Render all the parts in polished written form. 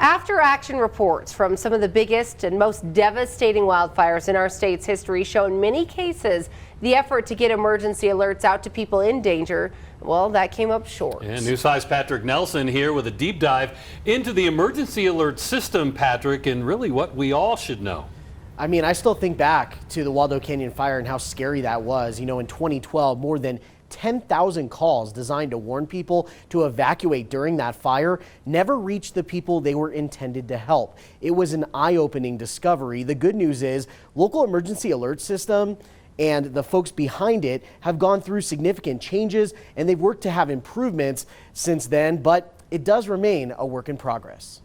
After action reports from some of the biggest and most devastating wildfires in our state's history show in many cases the effort to get emergency alerts out to people in danger, well, that came up short. And News 5's Patrick Nelson here with a deep dive into the emergency alert system, Patrick, and really what we all should know. I mean, I still think back to the Waldo Canyon fire and how scary that was. You know, in 2012, more than 10,000 calls designed to warn people to evacuate during that fire never reached the people they were intended to help. It was an eye-opening discovery. The good news is local emergency alert system and the folks behind it have gone through significant changes, and they've worked to have improvements since then, but it does remain a work in progress.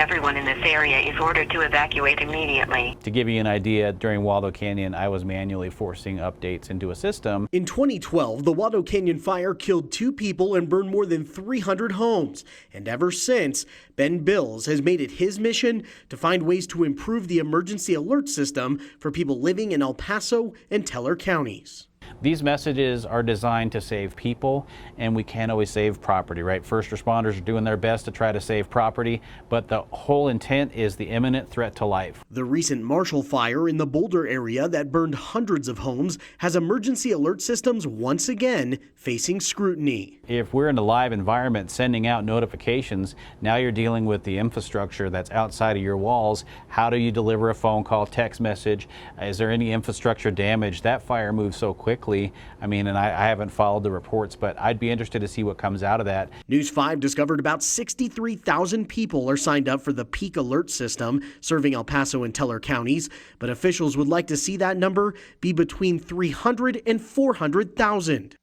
Everyone in this area is ordered to evacuate immediately. To give you an idea, during Waldo Canyon, I was manually forcing updates into a system. In 2012, the Waldo Canyon fire killed 2 people and burned more than 300 homes. And ever since, Ben Bills has made it his mission to find ways to improve the emergency alert system for people living in El Paso and Teller counties. These messages are designed to save people, and we can't always save property, right? First responders are doing their best to try to save property, but the whole intent is the imminent threat to life. The recent Marshall fire in the Boulder area that burned hundreds of homes has emergency alert systems once again facing scrutiny. If we're in a live environment sending out notifications, now you're dealing with the infrastructure that's outside of your walls. How do you deliver a phone call, text message? Is there any infrastructure damage? That fire moves so quickly. I mean, and I haven't followed the reports, but I'd be interested to see what comes out of that. News 5 discovered about 63,000 people are signed up for the Peak Alert system serving El Paso and Teller counties, but officials would like to see that number be between 300 and 400,000.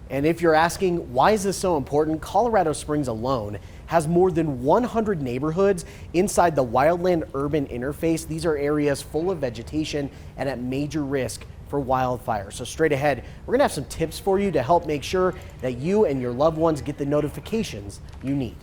And if you're asking, why is this so important? Colorado Springs alone has more than 100 neighborhoods inside the wildland-urban interface. These are areas full of vegetation and at major risk for wildfire. So straight ahead, we're gonna have some tips for you to help make sure that you and your loved ones get the notifications you need.